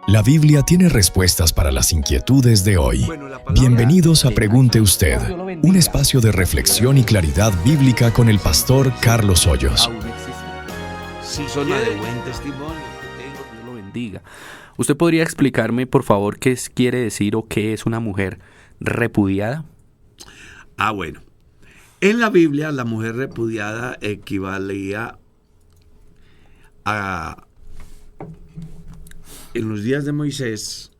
La Biblia tiene respuestas para las inquietudes de hoy. Bienvenidos a Pregunte Usted, un espacio de reflexión y claridad bíblica con el pastor Carlos Hoyos. Persona de buen testimonio que tengo, Dios lo bendiga. ¿Usted podría explicarme, por favor, qué quiere decir o qué es una mujer repudiada? Bueno. En la Biblia, la mujer repudiada equivalía en los días de Moisés,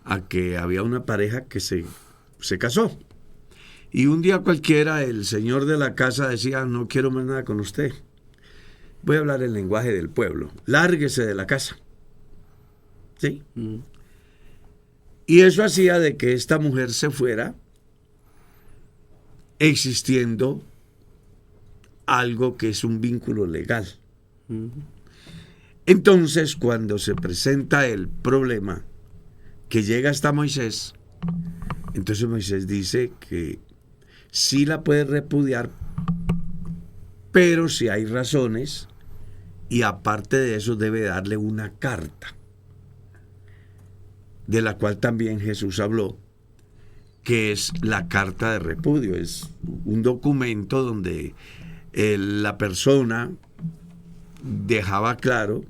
a que había una pareja que se casó. Y un día cualquiera, el señor de la casa decía: no quiero más nada con usted. Voy a hablar el lenguaje del pueblo. Lárguese de la casa. ¿Sí? Y eso hacía de que esta mujer se fuera, existiendo algo que es un vínculo legal. Entonces, cuando se presenta el problema que llega hasta Moisés, entonces Moisés dice que sí la puede repudiar, pero si hay razones, y aparte de eso debe darle una carta, de la cual también Jesús habló, que es la carta de repudio. Es un documento donde la persona dejaba claro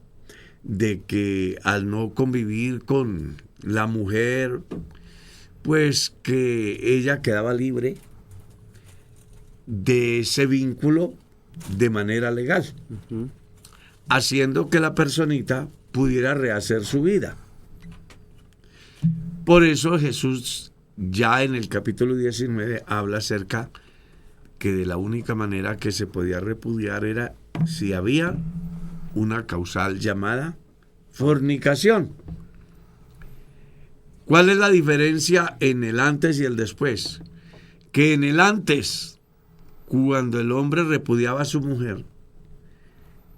de que al no convivir con la mujer, pues que ella quedaba libre de ese vínculo de manera legal, haciendo que la personita pudiera rehacer su vida. Por eso Jesús ya en el capítulo 19 habla acerca que de la única manera que se podía repudiar era si había una causal llamada fornicación. ¿Cuál es la diferencia en el antes y el después? Que en el antes, cuando el hombre repudiaba a su mujer,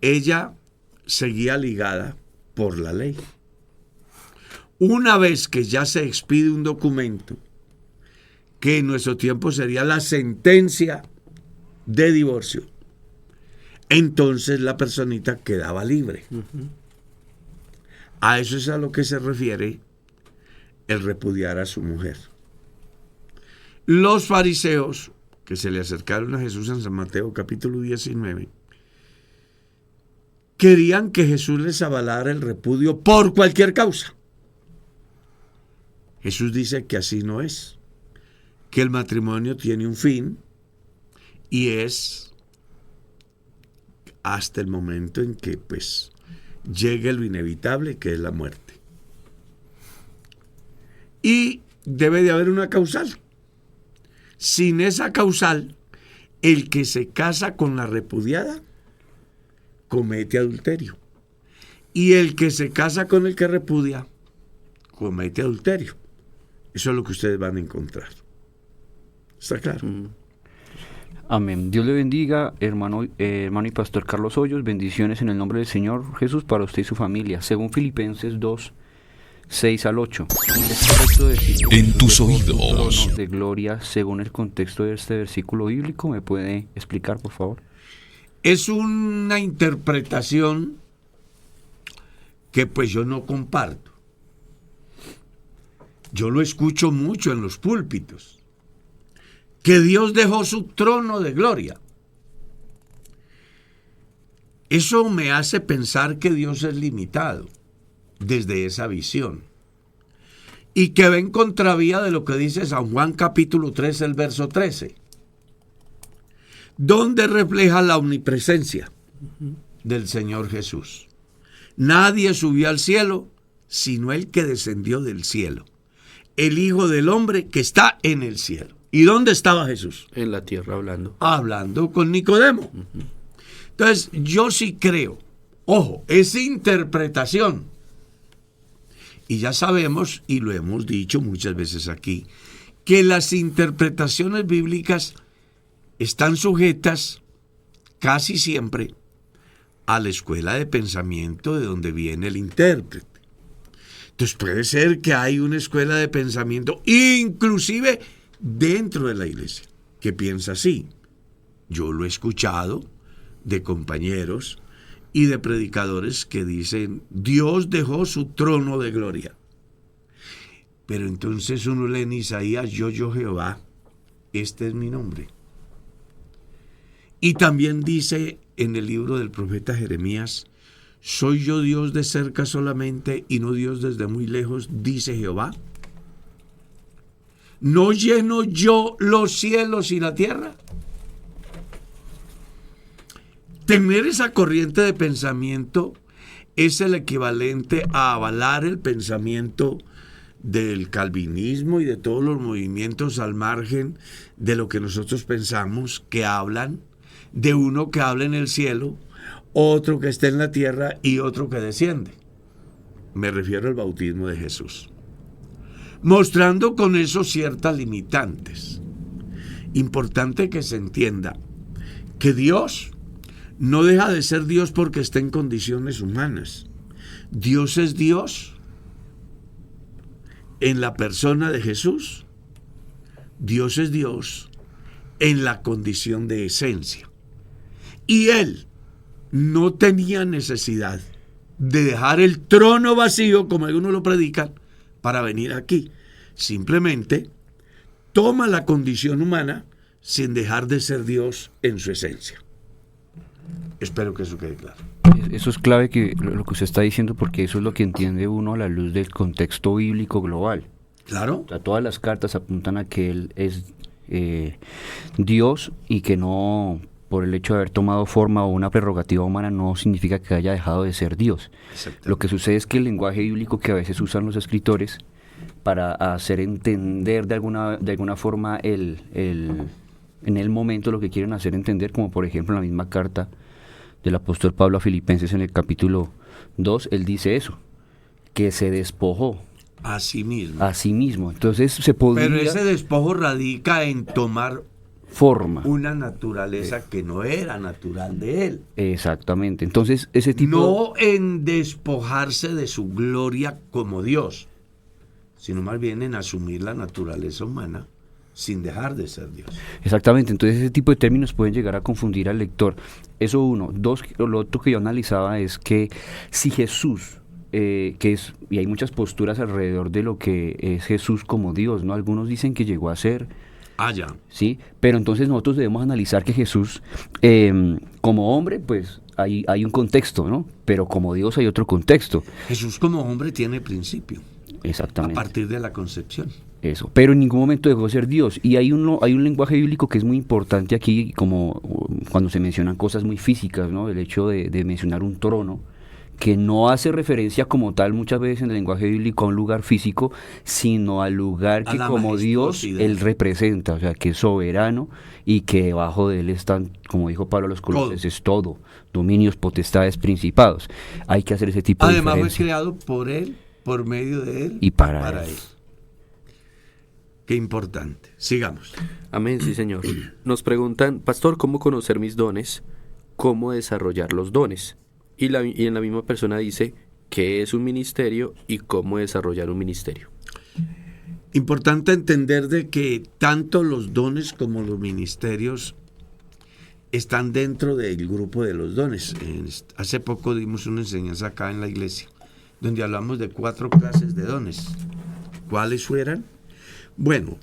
ella seguía ligada por la ley. Una vez que ya se expide un documento, que en nuestro tiempo sería la sentencia de divorcio, entonces la personita quedaba libre. A eso es a lo que se refiere el repudiar a su mujer. Los fariseos que se le acercaron a Jesús en San Mateo capítulo 19 querían que Jesús les avalara el repudio por cualquier causa. Jesús dice que así no es, que el matrimonio tiene un fin y es hasta el momento en que pues llegue lo inevitable, que es la muerte. Y debe de haber una causal. Sin esa causal, el que se casa con la repudiada comete adulterio. Y el que se casa con el que repudia comete adulterio. Eso es lo que ustedes van a encontrar. ¿Está claro? Amén. Dios le bendiga, hermano y pastor Carlos Hoyos. Bendiciones en el nombre del Señor Jesús para usted y su familia. Según Filipenses 2, 6 al 8. En tus oídos. De gloria, según el contexto de este versículo bíblico, ¿me puede explicar, por favor? Es una interpretación que pues yo no comparto. Yo lo escucho mucho en los púlpitos, que Dios dejó su trono de gloria. Eso me hace pensar que Dios es limitado desde esa visión y que va en contravía de lo que dice San Juan capítulo 3, el verso 13, donde refleja la omnipresencia del Señor Jesús. Nadie subió al cielo sino el que descendió del cielo, el Hijo del Hombre que está en el cielo. ¿Y dónde estaba Jesús? En la tierra hablando. Hablando con Nicodemo. Entonces, yo sí creo, ojo, es interpretación. Y ya sabemos, y lo hemos dicho muchas veces aquí, que las interpretaciones bíblicas están sujetas casi siempre a la escuela de pensamiento de donde viene el intérprete. Entonces puede ser que hay una escuela de pensamiento, inclusive dentro de la iglesia, que piensa así. Yo lo he escuchado de compañeros y de predicadores que dicen, Dios dejó su trono de gloria. Pero entonces uno lee en Isaías, yo Jehová, este es mi nombre. Y también dice en el libro del profeta Jeremías, soy yo Dios de cerca solamente y no Dios desde muy lejos, dice Jehová. ¿No lleno yo los cielos y la tierra? Tener esa corriente de pensamiento es el equivalente a avalar el pensamiento del calvinismo y de todos los movimientos al margen de lo que nosotros pensamos, que hablan de uno que habla en el cielo, otro que está en la tierra y otro que desciende. Me refiero al bautismo de Jesús. Mostrando con eso ciertas limitantes. Importante que se entienda que Dios no deja de ser Dios porque está en condiciones humanas. Dios es Dios en la persona de Jesús. Dios es Dios en la condición de esencia. Y Él no tenía necesidad de dejar el trono vacío, como algunos lo predican, para venir aquí. Simplemente toma la condición humana sin dejar de ser Dios en su esencia. Espero que eso quede claro. Eso es clave lo que usted está diciendo, porque eso es lo que entiende uno a la luz del contexto bíblico global. Claro. O sea, todas las cartas apuntan a que Él es Dios y que no, por el hecho de haber tomado forma o una prerrogativa humana, no significa que haya dejado de ser Dios. Lo que sucede es que el lenguaje bíblico que a veces usan los escritores para hacer entender de alguna forma en el momento lo que quieren hacer entender, como por ejemplo en la misma carta del apóstol Pablo a Filipenses en el capítulo 2, él dice eso, que se despojó a sí mismo. Entonces se podría... Pero ese despojo radica en tomar forma, una naturaleza que no era natural de él. Exactamente. Entonces ese tipo... No en despojarse de su gloria como Dios, sino más bien en asumir la naturaleza humana sin dejar de ser Dios. Exactamente, entonces ese tipo de términos pueden llegar a confundir al lector. Eso uno. Dos, lo otro que yo analizaba es que si Jesús, y hay muchas posturas alrededor de lo que es Jesús como Dios, ¿no? Algunos dicen que llegó a ser... Ya. Sí, pero entonces nosotros debemos analizar que Jesús, como hombre, pues hay un contexto, ¿no? Pero como Dios hay otro contexto. Jesús como hombre tiene principio. Exactamente. A partir de la concepción. Eso, pero en ningún momento dejó de ser Dios. Y hay un lenguaje bíblico que es muy importante aquí, como cuando se mencionan cosas muy físicas, ¿no? El hecho de mencionar un trono, que no hace referencia como tal muchas veces en el lenguaje bíblico a un lugar físico, sino al lugar que como Dios Él representa, o sea, que es soberano y que debajo de Él están, como dijo Pablo a los Colosenses, todo, dominios, potestades, principados. Hay que hacer ese tipo de diferencia. Además fue creado por Él, por medio de Él y para él. Qué importante. Sigamos. Amén, sí, Señor. Nos preguntan, Pastor, ¿cómo conocer mis dones? ¿Cómo desarrollar los dones? Y en la misma persona dice, ¿qué es un ministerio y cómo desarrollar un ministerio? Importante entender de que tanto los dones como los ministerios están dentro del grupo de los dones. Hace poco dimos una enseñanza acá en la iglesia, donde hablamos de 4 clases de dones. ¿Cuáles fueran? Bueno,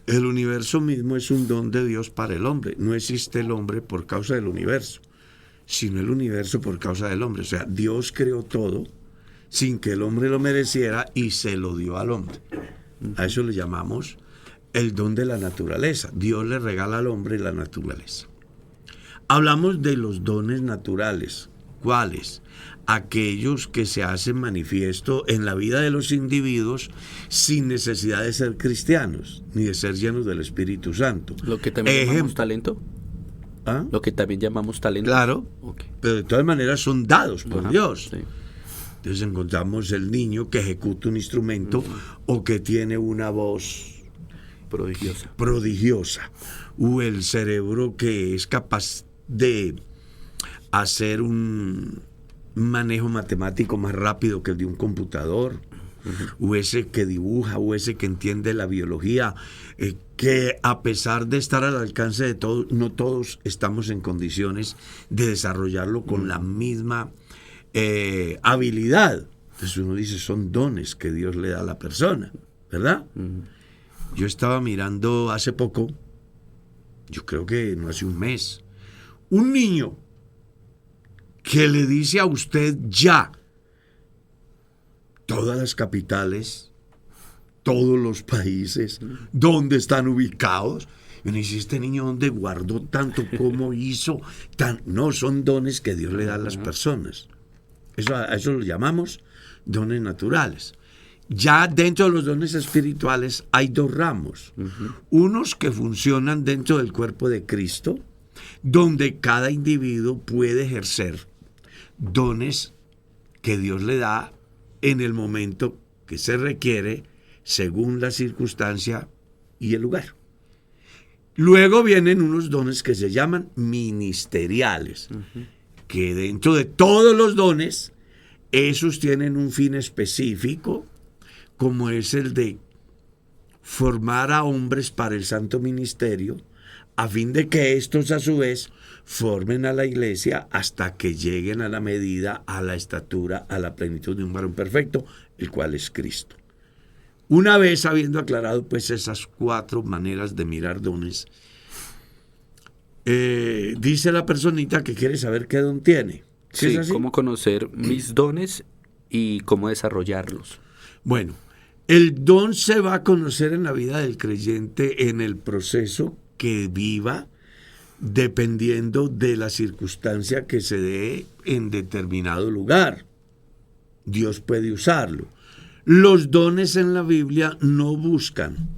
el universo mismo es un don de Dios para el hombre. No existe el hombre por causa del universo, sino el universo por causa del hombre. O sea, Dios creó todo sin que el hombre lo mereciera y se lo dio al hombre. A eso le llamamos el don de la naturaleza. Dios le regala al hombre la naturaleza. Hablamos de los dones naturales. ¿Cuáles? Aquellos que se hacen manifiesto en la vida de los individuos sin necesidad de ser cristianos, ni de ser llenos del Espíritu Santo. ¿Lo que también llamamos talento? ¿Ah? ¿Lo que también llamamos talento? Claro, okay. Pero de todas maneras son dados por Dios. Sí. Entonces encontramos el niño que ejecuta un instrumento o que tiene una voz prodigiosa, o el cerebro que es capaz de hacer un manejo matemático más rápido que el de un computador, o ese que dibuja, o ese que entiende la biología, que a pesar de estar al alcance de todos, no todos estamos en condiciones de desarrollarlo con la misma habilidad. Entonces uno dice, son dones que Dios le da a la persona, ¿verdad? Yo estaba mirando hace poco, yo creo que no hace un mes, un niño que le dice a usted ya todas las capitales, todos los países, dónde están ubicados. Y uno dice, este niño dónde guardó tanto, cómo hizo tan. No, son dones que Dios le da a las personas. A eso lo llamamos dones naturales. Ya dentro de los dones espirituales hay dos ramos. Unos que funcionan dentro del cuerpo de Cristo, donde cada individuo puede ejercer dones que Dios le da en el momento que se requiere, según la circunstancia y el lugar. Luego vienen unos dones que se llaman ministeriales, que dentro de todos los dones, esos tienen un fin específico, como es el de formar a hombres para el santo ministerio, a fin de que estos a su vez formen a la iglesia hasta que lleguen a la medida, a la estatura, a la plenitud de un varón perfecto, el cual es Cristo. Una vez habiendo aclarado pues esas 4 maneras de mirar dones, dice la personita que quiere saber qué don tiene. ¿Sí, es así? ¿Cómo conocer mis dones y cómo desarrollarlos? Bueno, el don se va a conocer en la vida del creyente en el proceso que viva, dependiendo de la circunstancia que se dé en determinado lugar. Dios puede usarlo. Los dones en la Biblia no buscan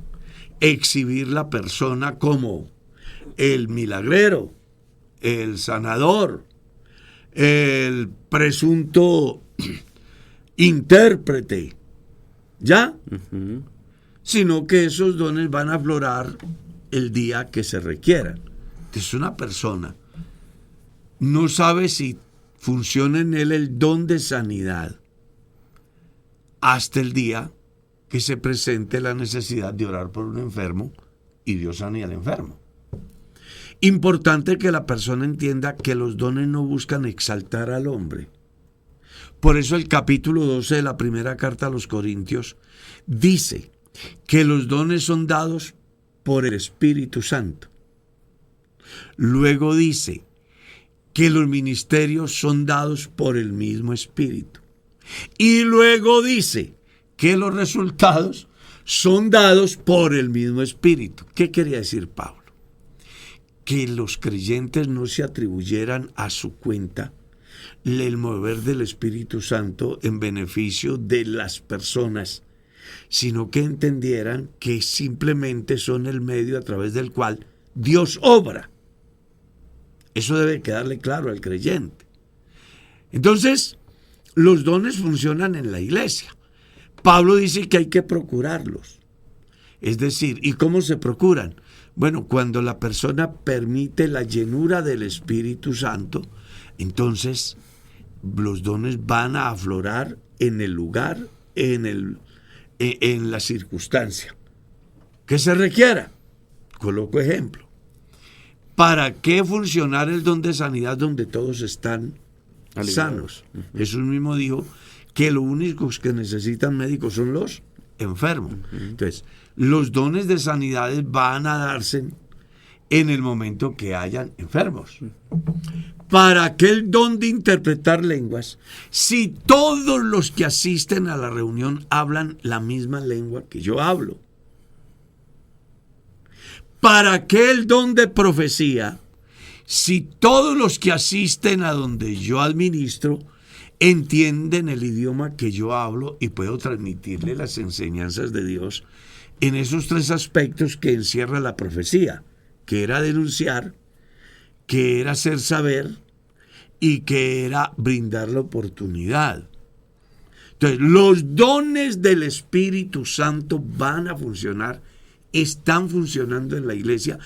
exhibir la persona como el milagrero, el sanador, el presunto intérprete, ¿ya? Sino que esos dones van a aflorar el día que se requieran. Entonces una persona no sabe si funciona en él el don de sanidad hasta el día que se presente la necesidad de orar por un enfermo y Dios sane al enfermo. Importante que la persona entienda que los dones no buscan exaltar al hombre. Por eso el capítulo 12 de la primera carta a los Corintios dice que los dones son dados por el Espíritu Santo. Luego dice que los ministerios son dados por el mismo Espíritu. Y luego dice que los resultados son dados por el mismo Espíritu. ¿Qué quería decir Pablo? Que los creyentes no se atribuyeran a su cuenta el mover del Espíritu Santo en beneficio de las personas, sino que entendieran que simplemente son el medio a través del cual Dios obra. Eso debe quedarle claro al creyente. Entonces, los dones funcionan en la iglesia. Pablo dice que hay que procurarlos. Es decir, ¿y cómo se procuran? Bueno, cuando la persona permite la llenura del Espíritu Santo, entonces los dones van a aflorar en el lugar, en la circunstancia que se requiera. Coloco ejemplo. ¿Para qué funcionar el don de sanidad donde todos están sanos? Jesús mismo dijo que los únicos que necesitan médicos son los enfermos. Entonces, los dones de sanidades van a darse en el momento que hayan enfermos. ¿Para qué el don de interpretar lenguas si todos los que asisten a la reunión hablan la misma lengua que yo hablo? ¿Para qué el don de profecía si todos los que asisten a donde yo administro entienden el idioma que yo hablo y puedo transmitirle las enseñanzas de Dios en esos 3 aspectos que encierra la profecía, que era denunciar, que era hacer saber y que era brindar la oportunidad? Entonces, los dones del Espíritu Santo van a funcionar, están funcionando en la iglesia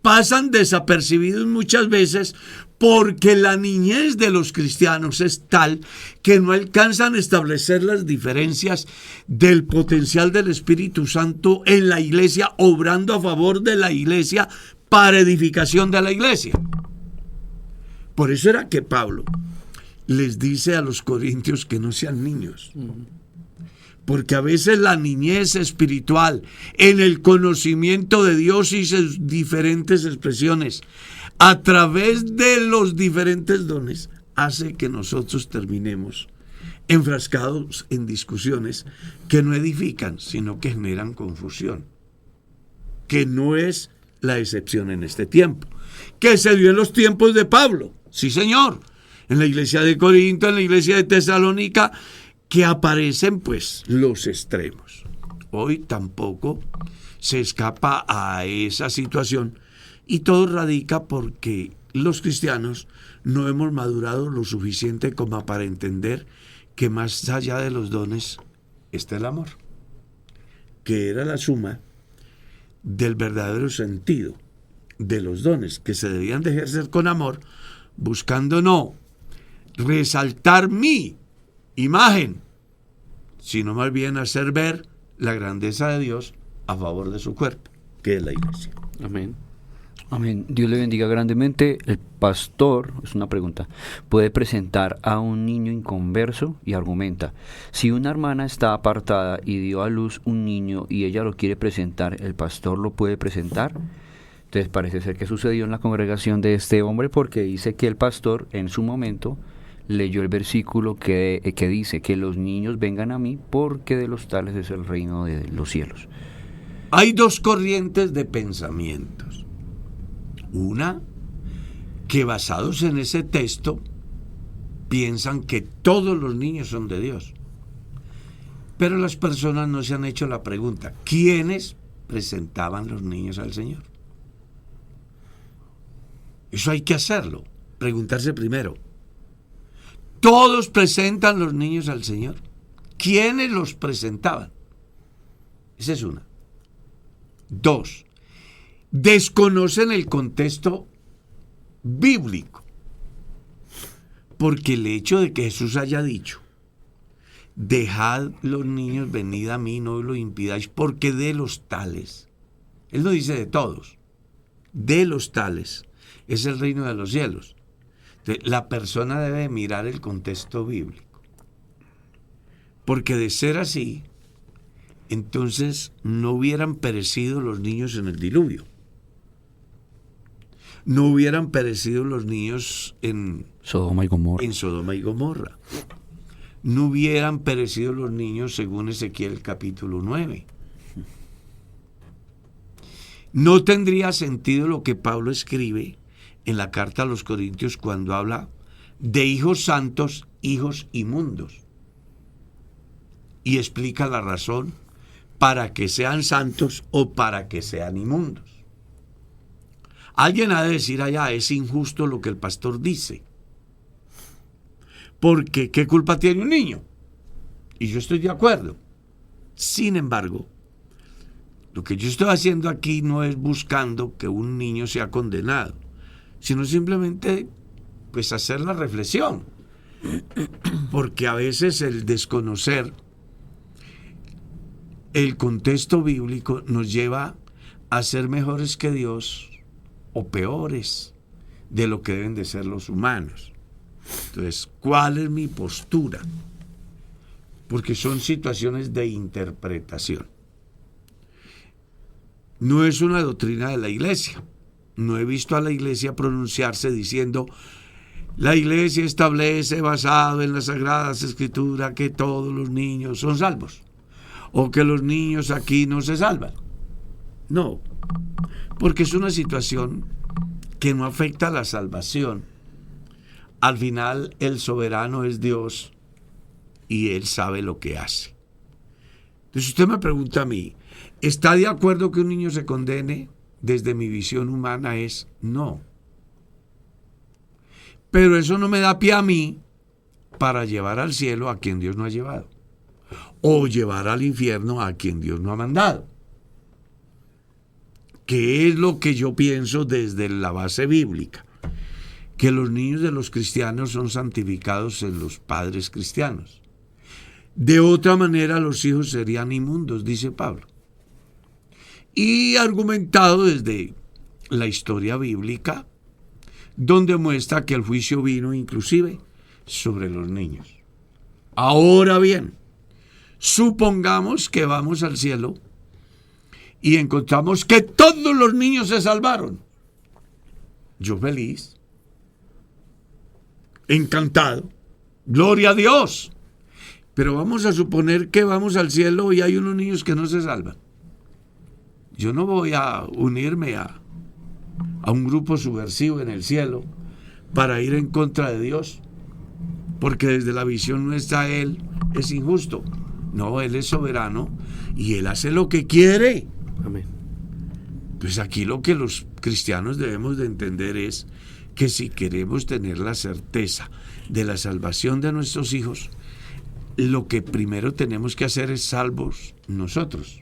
pasan desapercibidos muchas veces porque la niñez de los cristianos es tal que no alcanzan a establecer las diferencias del potencial del Espíritu Santo en la iglesia, obrando a favor de la iglesia para edificación de la iglesia. Por eso era que Pablo les dice a los corintios que no sean niños. Porque a veces la niñez espiritual en el conocimiento de Dios y sus diferentes expresiones a través de los diferentes dones hace que nosotros terminemos enfrascados en discusiones que no edifican, sino que generan confusión, que no es la excepción en este tiempo, que se dio en los tiempos de Pablo, sí señor, en la iglesia de Corinto, en la iglesia de Tesalónica, que aparecen pues los extremos. Hoy tampoco se escapa a esa situación y todo radica porque los cristianos no hemos madurado lo suficiente como para entender que más allá de los dones está el amor, que era la suma del verdadero sentido de los dones, que se debían de ejercer con amor, buscando no resaltar mi imagen, sino más bien hacer ver la grandeza de Dios a favor de su cuerpo, que es la iglesia. Amén. Amén. Dios le bendiga grandemente. El pastor, es una pregunta, puede presentar a un niño inconverso y argumenta: si una hermana está apartada y dio a luz un niño y ella lo quiere presentar, ¿el pastor lo puede presentar? Entonces parece ser que sucedió en la congregación de este hombre, porque dice que el pastor en su momento leyó el versículo que dice que los niños vengan a mí porque de los tales es el reino de los cielos. Hay dos corrientes de pensamientos. Una, que basados en ese texto piensan que todos los niños son de Dios. Pero las personas no se han hecho la pregunta: ¿quiénes presentaban los niños al Señor? Eso hay que hacerlo, preguntarse primero. ¿Todos presentan los niños al Señor? ¿Quiénes los presentaban? Esa es una. Dos, desconocen el contexto bíblico, porque el hecho de que Jesús haya dicho: dejad los niños, venid a mí, no lo impidáis, porque de los tales, él no dice de todos, de los tales es el reino de los cielos. Entonces, la persona debe mirar el contexto bíblico, porque de ser así, entonces no hubieran perecido los niños en el diluvio, no hubieran perecido los niños en Sodoma y Gomorra, no hubieran perecido los niños según Ezequiel capítulo 9. No tendría sentido lo que Pablo escribe en la carta a los Corintios cuando habla de hijos santos, hijos inmundos, y explica la razón para que sean santos o para que sean inmundos. Alguien ha de decir allá: es injusto lo que el pastor dice, porque ¿qué culpa tiene un niño? Y yo estoy de acuerdo. Sin embargo, lo que yo estoy haciendo aquí no es buscando que un niño sea condenado, sino simplemente pues hacer la reflexión, porque a veces el desconocer el contexto bíblico nos lleva a ser mejores que Dios o peores de lo que deben de ser los humanos. Entonces, ¿cuál es mi postura? Porque son situaciones de interpretación. No es una doctrina de la iglesia. No he visto a la iglesia pronunciarse diciendo: la iglesia establece, basado en las Sagradas Escrituras, que todos los niños son salvos, o que los niños aquí no se salvan. No, porque es una situación que no afecta a la salvación. Al final, el soberano es Dios y Él sabe lo que hace. Entonces, usted me pregunta a mí: ¿está de acuerdo que un niño se condene? Desde mi visión humana es no. Pero eso no me da pie a mí para llevar al cielo a quien Dios no ha llevado, o llevar al infierno a quien Dios no ha mandado. que es lo que yo pienso desde la base bíblica, que los niños de los cristianos son santificados en los padres cristianos. De otra manera, los hijos serían inmundos, dice Pablo. Y argumentado desde la historia bíblica, donde muestra que el juicio vino inclusive sobre los niños. Ahora bien, supongamos que vamos al cielo y encontramos que todos los niños se salvaron. Yo feliz, encantado, gloria a Dios. Pero vamos a suponer que vamos al cielo y hay unos niños que no se salvan. Yo no voy a unirme a un grupo subversivo en el cielo para ir en contra de Dios, porque desde la visión nuestra Él es injusto. No, Él es soberano y Él hace lo que quiere. Amén. Pues aquí lo que los cristianos debemos de entender es que si queremos tener la certeza de la salvación de nuestros hijos, lo que primero tenemos que hacer es salvos nosotros,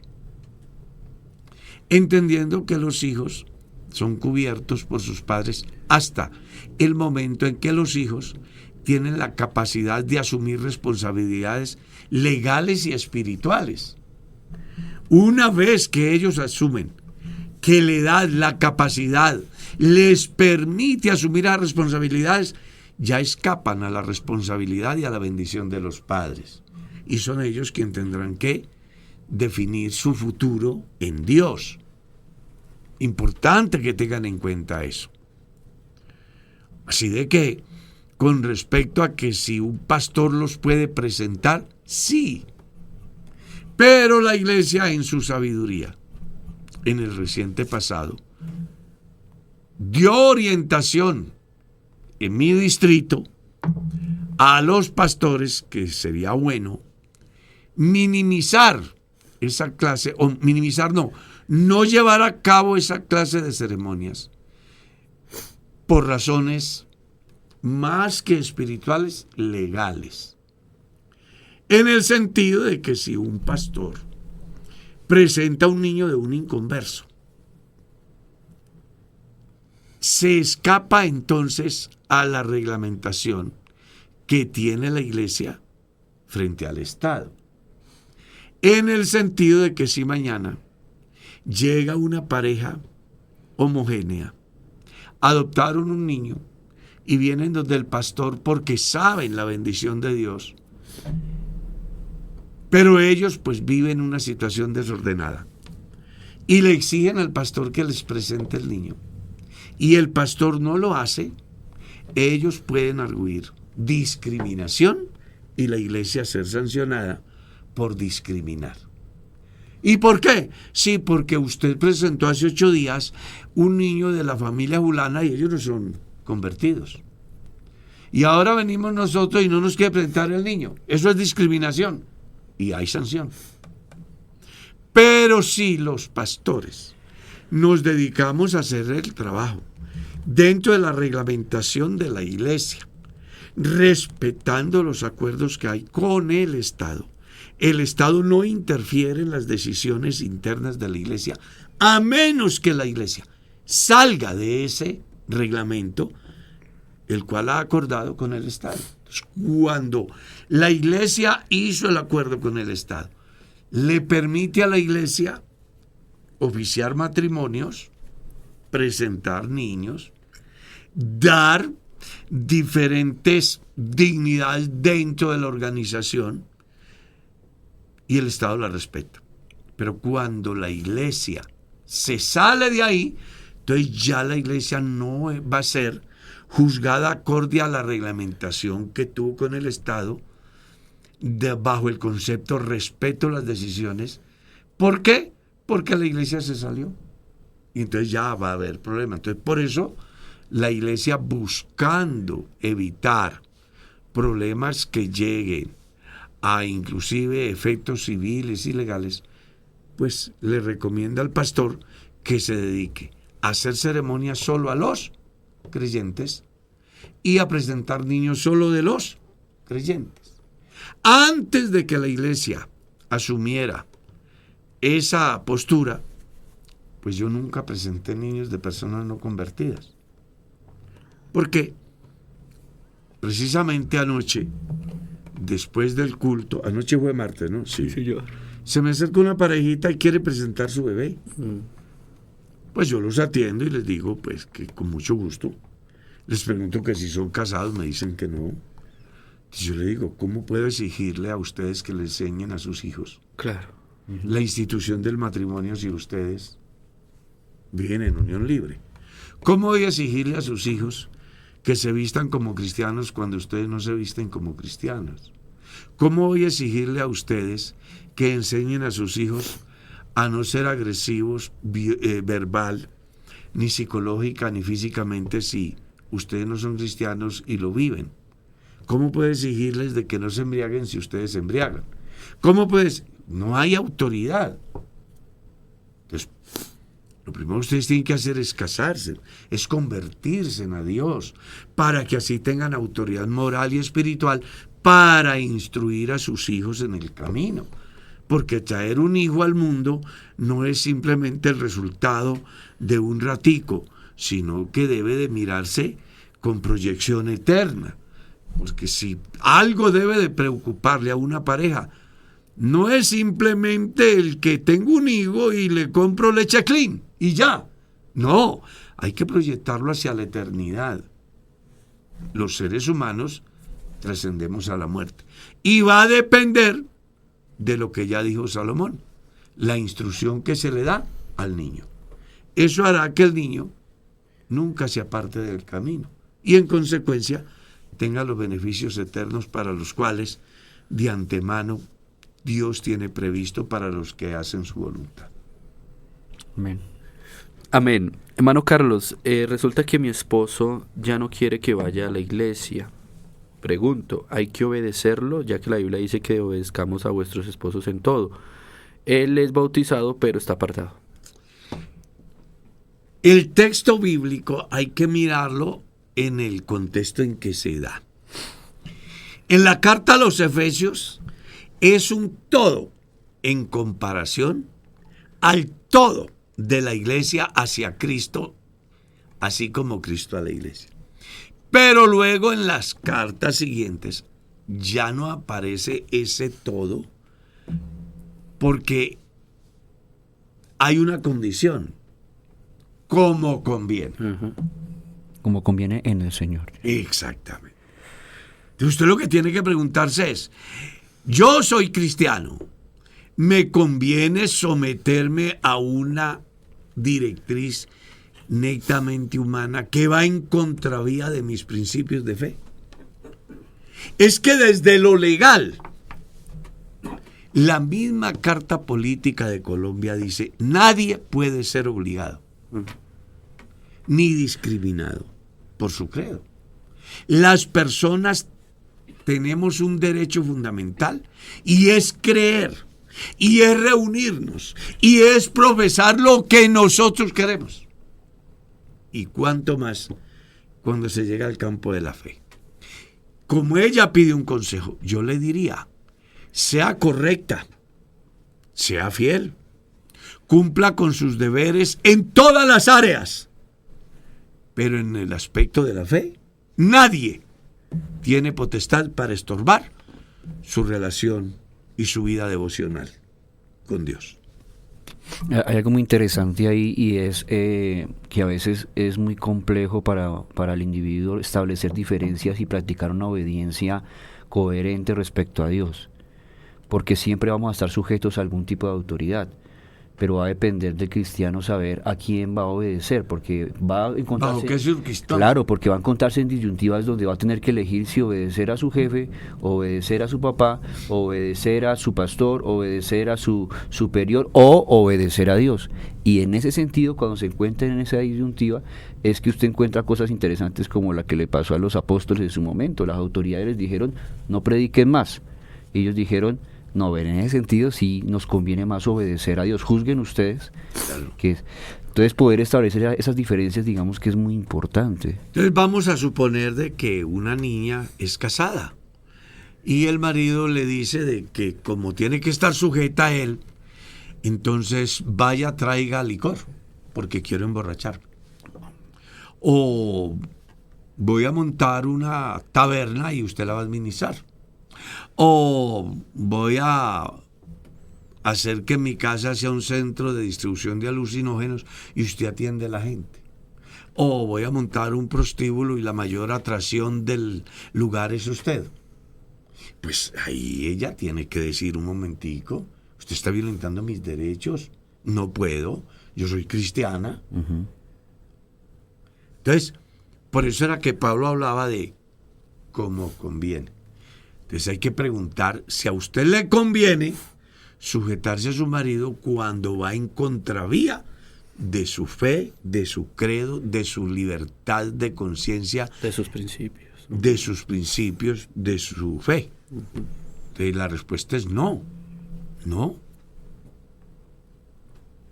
entendiendo que los hijos son cubiertos por sus padres hasta el momento en que los hijos tienen la capacidad de asumir responsabilidades legales y espirituales. Una vez que ellos asumen que la edad, la capacidad les permite asumir las responsabilidades, ya escapan a la responsabilidad y a la bendición de los padres. Y son ellos quienes tendrán que definir su futuro en Dios. Importante que tengan en cuenta eso. Así de que, con respecto a que si un pastor los puede presentar, sí. Pero la iglesia en su sabiduría, en el reciente pasado, dio orientación en mi distrito a los pastores que sería bueno minimizar esa clase, o minimizar no llevar a cabo esa clase de ceremonias por razones más que espirituales, legales. En el sentido de que si un pastor presenta a un niño de un inconverso, se escapa entonces a la reglamentación que tiene la iglesia frente al Estado. En el sentido de que si mañana llega una pareja homogénea, adoptaron un niño y vienen donde el pastor porque saben la bendición de Dios, pero ellos pues viven una situación desordenada y le exigen al pastor que les presente el niño, y el pastor no lo hace, ellos pueden arguir discriminación y la iglesia ser sancionada por discriminar. ¿Y por qué? Sí, porque usted presentó hace 8 días un niño de la familia fulana y ellos no son convertidos. Y ahora venimos nosotros y no nos quiere presentar el niño. Eso es discriminación y hay sanción. Pero si los pastores nos dedicamos a hacer el trabajo dentro de la reglamentación de la iglesia, respetando los acuerdos que hay con el Estado. El Estado no interfiere en las decisiones internas de la iglesia, a menos que la iglesia salga de ese reglamento, el cual ha acordado con el Estado. Entonces, cuando la iglesia hizo el acuerdo con el Estado, le permite a la iglesia oficiar matrimonios, presentar niños, dar diferentes dignidades dentro de la organización, y el Estado la respeta. Pero cuando la iglesia se sale de ahí, entonces ya la iglesia no va a ser juzgada acorde a la reglamentación que tuvo con el Estado, bajo el concepto respeto a las decisiones. ¿Por qué? Porque la iglesia se salió. Y entonces ya va a haber problema. Entonces, por eso, la iglesia, buscando evitar problemas que lleguen a inclusive efectos civiles y legales, pues le recomienda al pastor que se dedique a hacer ceremonias solo a los creyentes y a presentar niños solo de los creyentes. Antes de que la iglesia asumiera esa postura, Pues yo nunca presenté niños de personas no convertidas. Porque precisamente anoche, después del culto, anoche fue martes, ¿no? Sí. Señor. Se me acerca una parejita y quiere presentar su bebé. Pues yo los atiendo y les digo, pues, que con mucho gusto. Les pregunto que si son casados, me dicen que no. Entonces yo le digo, ¿cómo puedo exigirle a ustedes que le enseñen a sus hijos Claro. la institución del matrimonio si ustedes viven en unión libre? ¿Cómo voy a exigirle a sus hijos que se vistan como cristianos cuando ustedes no se visten como cristianos? ¿Cómo voy a exigirle a ustedes que enseñen a sus hijos a no ser agresivos verbal, ni psicológica, ni físicamente si ustedes no son cristianos y lo viven? ¿Cómo puedo exigirles de que no se embriaguen si ustedes se embriagan? ¿Cómo puedes? No hay autoridad. Entonces, lo primero que ustedes tienen que hacer es casarse, es convertirse a Dios, para que así tengan autoridad moral y espiritual para instruir a sus hijos en el camino. Porque traer un hijo al mundo no es simplemente el resultado de un ratico, sino que debe de mirarse con proyección eterna. Porque si algo debe de preocuparle a una pareja, no es simplemente el que tengo un hijo y le compro leche clean y ya. No, hay que proyectarlo hacia la eternidad. Los seres humanos trascendemos a la muerte. Y va a depender de lo que ya dijo Salomón, la instrucción que se le da al niño. Eso hará que el niño nunca se aparte del camino y en consecuencia tenga los beneficios eternos para los cuales de antemano Dios tiene previsto para los que hacen su voluntad. Amén. Amén. Hermano Carlos, resulta que mi esposo ya no quiere que vaya a la iglesia. Pregunto, ¿hay que obedecerlo? Ya que la Biblia dice que obedezcamos a vuestros esposos en todo. Él es bautizado, pero está apartado. El texto bíblico hay que mirarlo en el contexto en que se da. En la carta a los Efesios es un todo en comparación al todo de la iglesia hacia Cristo, así como Cristo a la iglesia. Pero luego en las cartas siguientes ya no aparece ese todo porque hay una condición, como conviene. Como conviene en el Señor. Exactamente. Entonces usted lo que tiene que preguntarse es, yo soy cristiano, ¿me conviene someterme a una directriz netamente humana que va en contravía de mis principios de fe? Es que desde lo legal, la misma Carta Política de Colombia dice, nadie puede ser obligado ni discriminado por su credo. Las personas tenemos un derecho fundamental y es creer, y es reunirnos, y es profesar lo que nosotros queremos. Y cuánto más cuando se llega al campo de la fe. Como ella pide un consejo, yo le diría, sea correcta, sea fiel, cumpla con sus deberes en todas las áreas, pero en el aspecto de la fe, nadie tiene potestad para estorbar su relación y su vida devocional con Dios. Hay algo muy interesante ahí y es que a veces es muy complejo para el individuo establecer diferencias y practicar una obediencia coherente respecto a Dios, porque siempre vamos a estar sujetos a algún tipo de autoridad, pero va a depender del cristiano saber a quién va a obedecer, porque va a encontrarse, claro, porque va a encontrarse en disyuntivas donde va a tener que elegir si obedecer a su jefe, obedecer a su papá, obedecer a su pastor, obedecer a su superior o obedecer a Dios. Y en ese sentido, cuando se encuentra en esa disyuntiva, es que usted encuentra cosas interesantes como la que le pasó a los apóstoles en su momento. Las autoridades les dijeron, no prediquen más. Ellos dijeron, no, en ese sentido sí nos conviene más obedecer a Dios. Juzguen ustedes. Claro. Entonces poder establecer esas diferencias, digamos que es muy importante. Entonces vamos a suponer de que una niña es casada y el marido le dice de que como tiene que estar sujeta a él, entonces vaya, traiga licor. porque quiero emborracharme. O voy a montar una taberna y usted la va a administrar. O voy a hacer que mi casa sea un centro de distribución de alucinógenos y usted atiende a la gente. O voy a montar un prostíbulo y la mayor atracción del lugar es usted. Pues ahí ella tiene que decir un momentico, usted está violentando mis derechos, no puedo, yo soy cristiana. Ujú. Entonces, por eso era que Pablo hablaba de cómo conviene. Entonces hay que preguntar si a usted le conviene sujetarse a su marido cuando va en contravía de su fe, de su credo, de su libertad de conciencia, De sus principios. de sus principios, de su fe. Entonces la respuesta es no, no.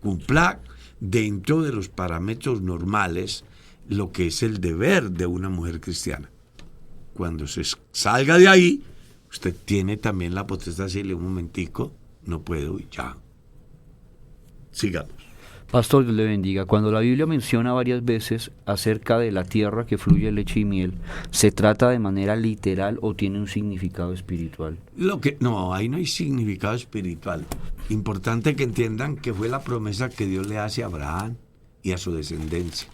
Cumpla dentro de los parámetros normales lo que es el deber de una mujer cristiana. Cuando se salga de ahí, usted tiene también la potestad de decirle un momentico, no puedo y ya. Sigamos. Pastor, Dios le bendiga. Cuando la Biblia menciona varias veces acerca de la tierra que fluye leche y miel, ¿se trata de manera literal o tiene un significado espiritual? No, ahí no hay significado espiritual. Importante que entiendan que fue la promesa que Dios le hace a Abraham y a su descendencia.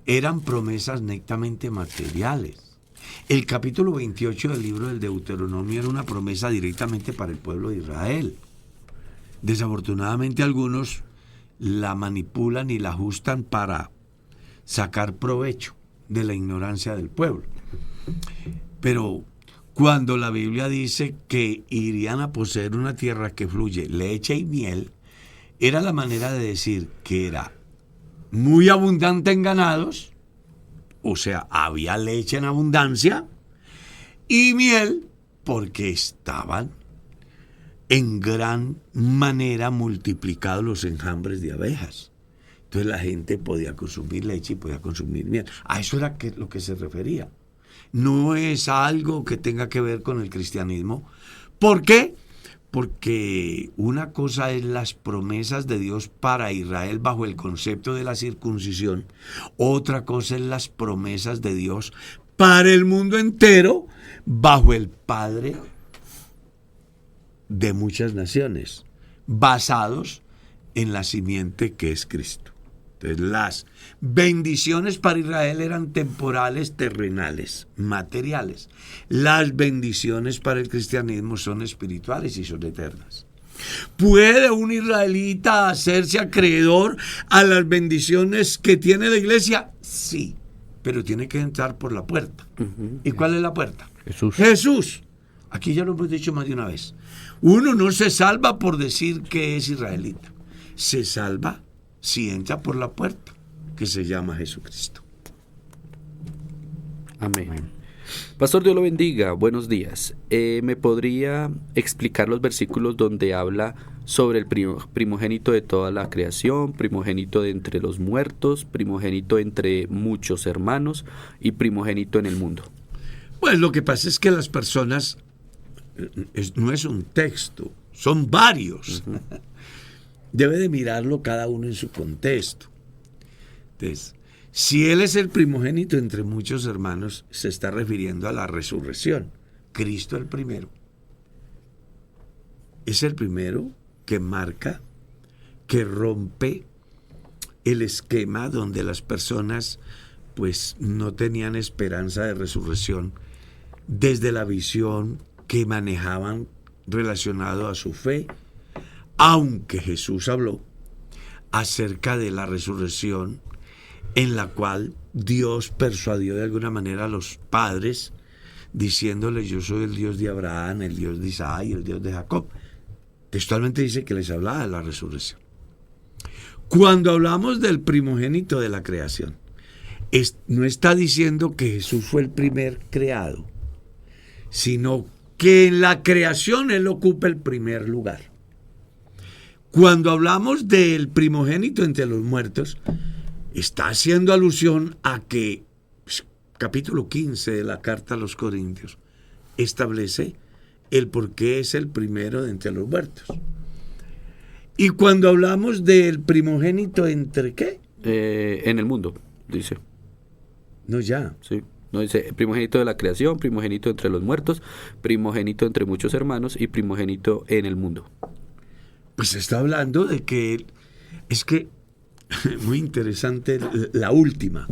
Eran promesas netamente materiales. El capítulo 28 del libro del Deuteronomio era una promesa directamente para el pueblo de Israel. Desafortunadamente algunos la manipulan y la ajustan para sacar provecho de la ignorancia del pueblo. Pero cuando la Biblia dice que irían a poseer una tierra que fluye leche y miel, era la manera de decir que era muy abundante en ganados, o sea, había leche en abundancia, y miel porque estaban en gran manera multiplicados los enjambres de abejas. Entonces la gente podía consumir leche y podía consumir miel. A eso era lo que se refería. No es algo que tenga que ver con el cristianismo. ¿Por qué? Porque una cosa es las promesas de Dios para Israel bajo el concepto de la circuncisión. Otra cosa es las promesas de Dios para el mundo entero bajo el Padre de muchas naciones, basados en la simiente que es Cristo. Entonces, las bendiciones para Israel eran temporales, terrenales, materiales. Las bendiciones para el cristianismo son espirituales y son eternas. ¿Puede un israelita hacerse acreedor a las bendiciones que tiene la iglesia? Sí, pero tiene que entrar por la puerta. ¿Y cuál es la puerta? Jesús. Jesús. Aquí ya lo hemos dicho más de una vez. Uno no se salva por decir que es israelita. Se salva si entra por la puerta, que se llama Jesucristo. Amén. Pastor, Dios lo bendiga. Buenos días. ¿Me podría explicar los versículos donde habla sobre el primogénito de toda la creación, primogénito de entre los muertos, primogénito entre muchos hermanos y primogénito en el mundo? Pues lo que pasa es que las personas, no es un texto, son varios. Uh-huh. Debe de mirarlo cada uno en su contexto. Entonces, si él es el primogénito entre muchos hermanos, se está refiriendo a la resurrección. Cristo el primero. Es el primero que marca, que rompe el esquema donde las personas pues no tenían esperanza de resurrección desde la visión que manejaban relacionado a su fe, aunque Jesús habló acerca de la resurrección en la cual Dios persuadió de alguna manera a los padres diciéndoles: yo soy el Dios de Abraham, el Dios de Isaac y el Dios de Jacob. Textualmente dice que les hablaba de la resurrección. Cuando hablamos del primogénito de la creación, no está diciendo que Jesús fue el primer creado, sino que en la creación Él ocupa el primer lugar. Cuando hablamos del primogénito entre los muertos, está haciendo alusión a que capítulo 15 de la carta a los Corintios establece el por qué es el primero de entre los muertos. Y cuando hablamos del primogénito entre ¿qué? En el mundo, dice. No, ya. Sí. No dice primogénito de la creación, primogénito entre los muertos, primogénito entre muchos hermanos y primogénito en el mundo. Pues está hablando de que es que muy interesante la última.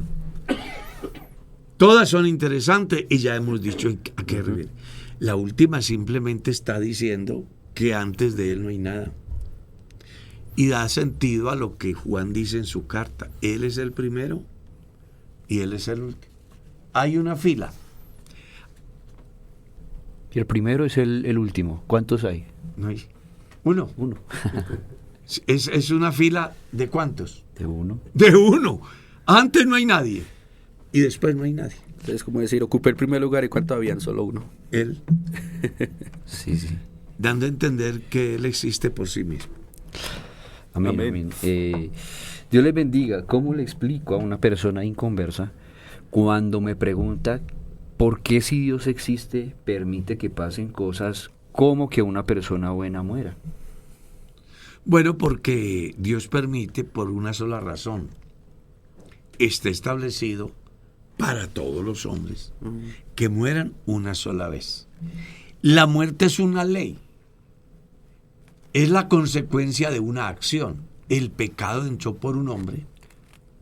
Todas son interesantes y ya hemos dicho a qué refiere. La última simplemente está diciendo que antes de él no hay nada. Y da sentido a lo que Juan dice en su carta. Él es el primero y él es el último. Hay una fila. Y el primero es el último. ¿Cuántos hay? No hay. Uno. Uno. Es una fila de ¿cuántos? De uno. De uno. Antes no hay nadie. Y después no hay nadie. Es como decir, ocupé el primer lugar y cuánto habían, solo uno. Él, Sí, sí. dando a entender que él existe por sí mismo. Amén, Amén. amén. Dios les bendiga. ¿Cómo le explico a una persona inconversa cuando me pregunta por qué, si Dios existe, permite que pasen cosas como que una persona buena muera? Bueno, porque Dios permite por una sola razón. Está establecido para todos los hombres que mueran una sola vez. La muerte es una ley. Es la consecuencia de una acción. El pecado entró por un hombre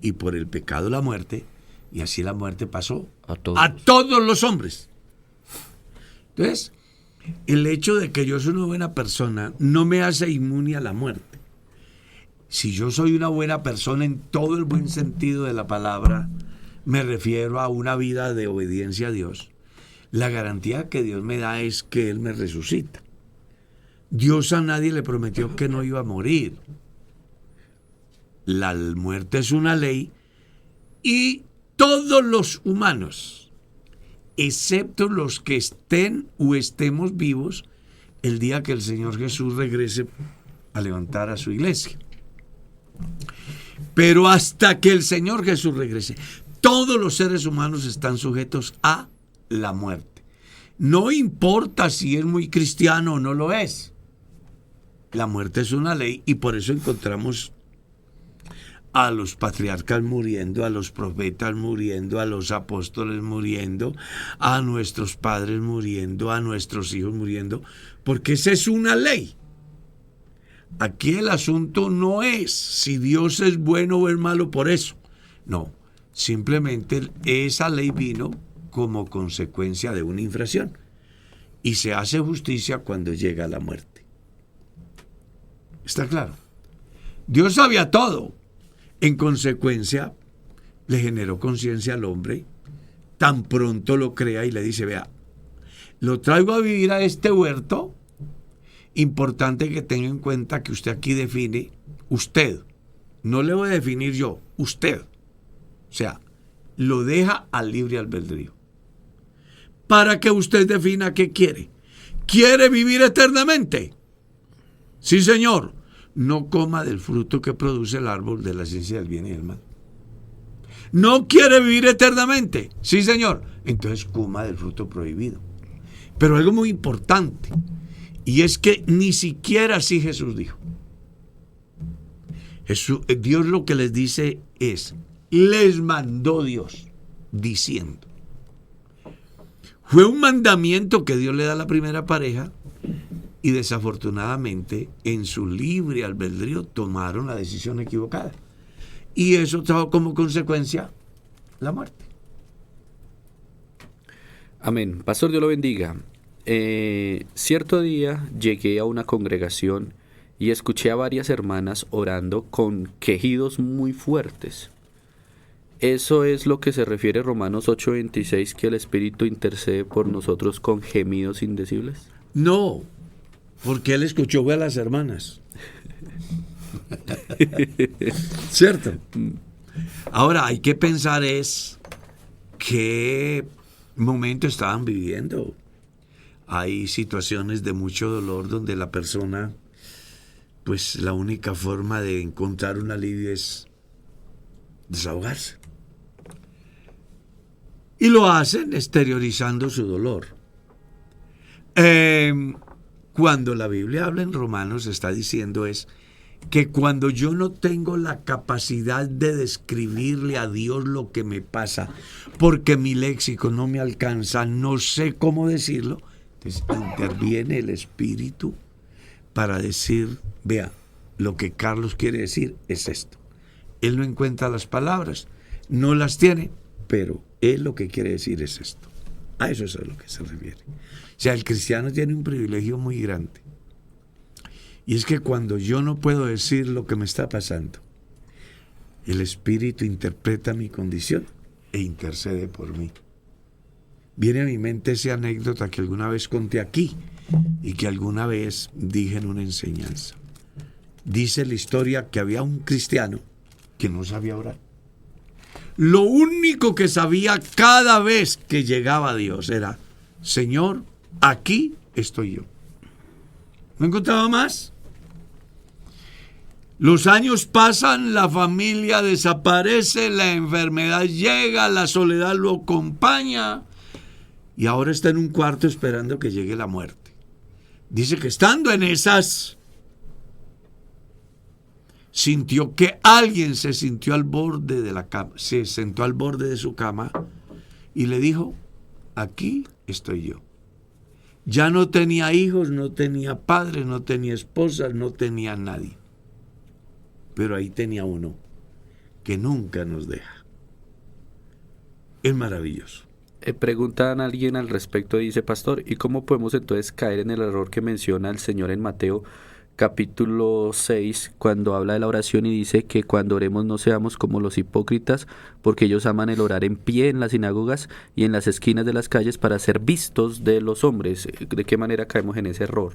y por el pecado la muerte, y así la muerte pasó A todos. a todos los hombres. Entonces, el hecho de que yo soy una buena persona no me hace inmune a la muerte. Si yo soy una buena persona en todo el buen sentido de la palabra, me refiero a una vida de obediencia a Dios. La garantía que Dios me da es que Él me resucita. Dios a nadie le prometió que no iba a morir. La muerte es una ley y todos los humanos, excepto los que estén o estemos vivos, el día que el Señor Jesús regrese a levantar a su iglesia. Pero hasta que el Señor Jesús regrese, todos los seres humanos están sujetos a la muerte. No importa si es muy cristiano o no lo es. La muerte es una ley y por eso encontramos a los patriarcas muriendo, a los profetas muriendo, a los apóstoles muriendo, a nuestros padres muriendo, a nuestros hijos muriendo, porque esa es una ley. Aquí el asunto no es si Dios es bueno o es malo por eso. No, simplemente esa ley vino como consecuencia de una infracción. Y se hace justicia cuando llega la muerte. ¿Está claro? Dios sabía todo. En consecuencia, le generó conciencia al hombre. Tan pronto lo crea y le dice, vea, lo traigo a vivir a este huerto. Importante que tenga en cuenta que usted aquí define, usted, no le voy a definir yo, usted. O sea, lo deja al libre albedrío. Para que usted defina qué quiere. ¿Quiere vivir eternamente? Sí, señor. No coma del fruto que produce el árbol de la ciencia del bien y del mal. ¿No quiere vivir eternamente? Sí, señor. Entonces coma del fruto prohibido. Pero algo muy importante. Y es que ni siquiera así Jesús dijo. Dios lo que les dice es, les mandó Dios, diciendo. Fue un mandamiento que Dios le da a la primera pareja y desafortunadamente en su libre albedrío tomaron la decisión equivocada. Y eso trajo como consecuencia la muerte. Amén. Pastor, Dios lo bendiga. Cierto día llegué a una congregación y escuché a varias hermanas orando con quejidos muy fuertes. ¿Eso es lo que se refiere Romanos 8:26, que el Espíritu intercede por nosotros con gemidos indecibles? No, porque él escuchó a las hermanas. ¿Cierto? Ahora, hay que pensar es qué momento estaban viviendo. Hay situaciones de mucho dolor donde la persona, pues la única forma de encontrar un alivio es desahogarse. Y lo hacen exteriorizando su dolor. Cuando la Biblia habla en Romanos, está diciendo es que cuando yo no tengo la capacidad de describirle a Dios lo que me pasa, porque mi léxico no me alcanza, no sé cómo decirlo, entonces interviene el Espíritu para decir, vea, lo que Carlos quiere decir es esto. Él no encuentra las palabras, no las tiene, pero él lo que quiere decir es esto. A eso es a lo que se refiere. O sea, el cristiano tiene un privilegio muy grande. Y es que cuando yo no puedo decir lo que me está pasando, el Espíritu interpreta mi condición e intercede por mí. Viene a mi mente esa anécdota que alguna vez conté aquí y que alguna vez dije en una enseñanza. Dice la historia que había un cristiano que no sabía orar. Lo único que sabía cada vez que llegaba a Dios era, Señor, aquí estoy yo. No encontraba más. Los años pasan, la familia desaparece, la enfermedad llega, la soledad lo acompaña y ahora está en un cuarto esperando que llegue la muerte. Dice que estando en esas, sintió que alguien se sintió al borde de la cama, se sentó al borde de su cama y le dijo, aquí estoy yo. Ya no tenía hijos, no tenía padre, no tenía esposa, no tenía nadie. Pero ahí tenía uno que nunca nos deja. Es maravilloso. Preguntan a alguien al respecto, dice, pastor, ¿y cómo podemos entonces caer en el error que menciona el Señor en Mateo capítulo 6, cuando habla de la oración y dice que cuando oremos no seamos como los hipócritas, porque ellos aman el orar en pie en las sinagogas y en las esquinas de las calles para ser vistos de los hombres? ¿De qué manera caemos en ese error?